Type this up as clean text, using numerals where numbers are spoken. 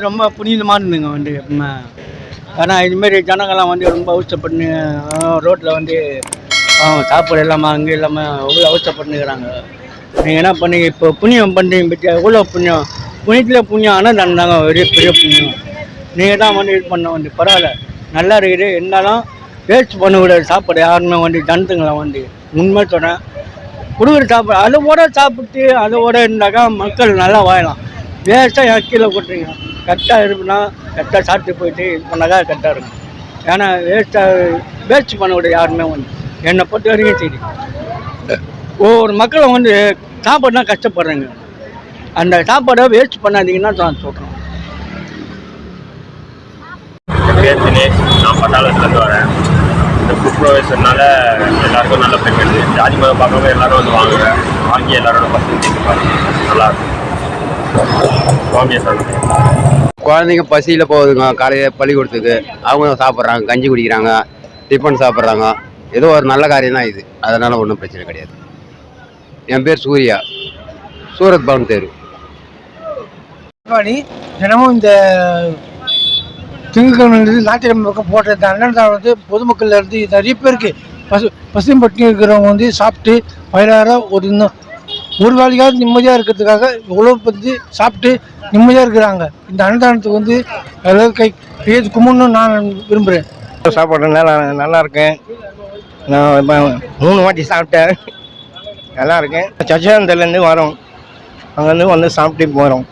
ரொம்ப புனிதமானதுங்க வந்து. ஆனால் இதுமாரி ஜனங்கள்லாம் வந்து ரொம்ப அவசரப்பட்டு ரோட்டில் வந்து சாப்பாடு இல்லாமல் அங்கே இல்லாமல் அவ்வளோ அவசரப்பட்டுக்கிறாங்க. நீங்கள் என்ன பண்ணீங்க இப்போ புண்ணியம் பண்ணுறீங்க பற்றியா? எவ்வளோ புண்ணியம், புண்ணியத்தில் புண்ணியம். ஆனால் தாங்க பெரிய பெரிய புண்ணியம். நீங்கள் தான் வந்து இது பண்ண வந்து பரவாயில்ல, நல்லா இருக்குது. இருந்தாலும் வேஸ்ட் பண்ணக்கூடாது சாப்பாடு யாருமே வந்து ஜனத்துங்களை வந்து. உண்மை சொல்கிறேன், கொடுக்குற சாப்பாடு அதோட சாப்பிட்டு அதோட இருந்தாக்கா மக்கள் நல்லா வாழலாம். வேஸ்ட்டாக என் கீழே கொடுத்துருங்க. கரெக்டாக இருக்குன்னா கரெக்டாக சாப்பிட்டு போயிட்டு இது பண்ணாக்கா கரெக்டாக இருக்கும். ஏன்னா வேஸ்ட் பண்ணக்கூடாது யாருமே வந்து. என்னை பொறுத்த வரைக்கும் சரி, ஒவ்வொரு மக்களும் வந்து சாப்பாடுனா கஷ்டப்படுறாங்க. அந்த சாப்பாடை வேஸ்ட் பண்ணாதீங்கன்னா நான் சொல்கிறேன். பேர் தினேஷ், நான் பட்டாளத்துலேருந்து வரேன். இந்த ஃபுட் ப்ரொவைசர்னால எல்லாருக்கும் நல்ல பேமெண்ட். ஜாதி மதம் பார்க்காம எல்லாரும் வந்து வாங்கி எல்லாரோட பசங்க கேட்பாங்க. நல்லாயிருக்கும். சுவாமியை சாப்பிடுங்க. குழந்தைங்க பசியில் போகுதுங்க, காலையில் பள்ளிக்கூடத்துக்கு அவங்க சாப்பிட்றாங்க, கஞ்சி குடிக்கிறாங்க, டிஃபன் சாப்பிட்றாங்க. ஏதோ ஒரு நல்ல காரியம் தான் இது, அதனால் ஒன்றும் பிரச்சனை கிடையாது. என் பேர் சூர்யா, சூரத் பவன் தெரு. தினமும் இந்த திங்கட்கிழமையிலிருந்து ஞாயிற்றுக்கிழமை பக்கம் போட்ட இந்த அன்னதானம் வந்து பொதுமக்கள் இருந்து நிறைய பேருக்கு பசும்பட்டினி இருக்கிறவங்க வந்து சாப்பிட்டு வயலார ஒரு வேலைக்காவது நிம்மதியாக இருக்கிறதுக்காக எவ்வளோ பற்றி சாப்பிட்டு நிம்மதியாக இருக்கிறாங்க. இந்த அன்னதானத்துக்கு வந்து எல்லாம் கைது கும்பிடணும்னு நான் விரும்புகிறேன். சாப்பாடு நல்லா இருக்கேன். நான் 3 வாட்டி சாப்பிட்டேன், நல்லா இருக்கேன். சச்சிதானந்தலேருந்து வரோம், அங்கேருந்து வந்து சாப்பிட்டு போகிறோம்.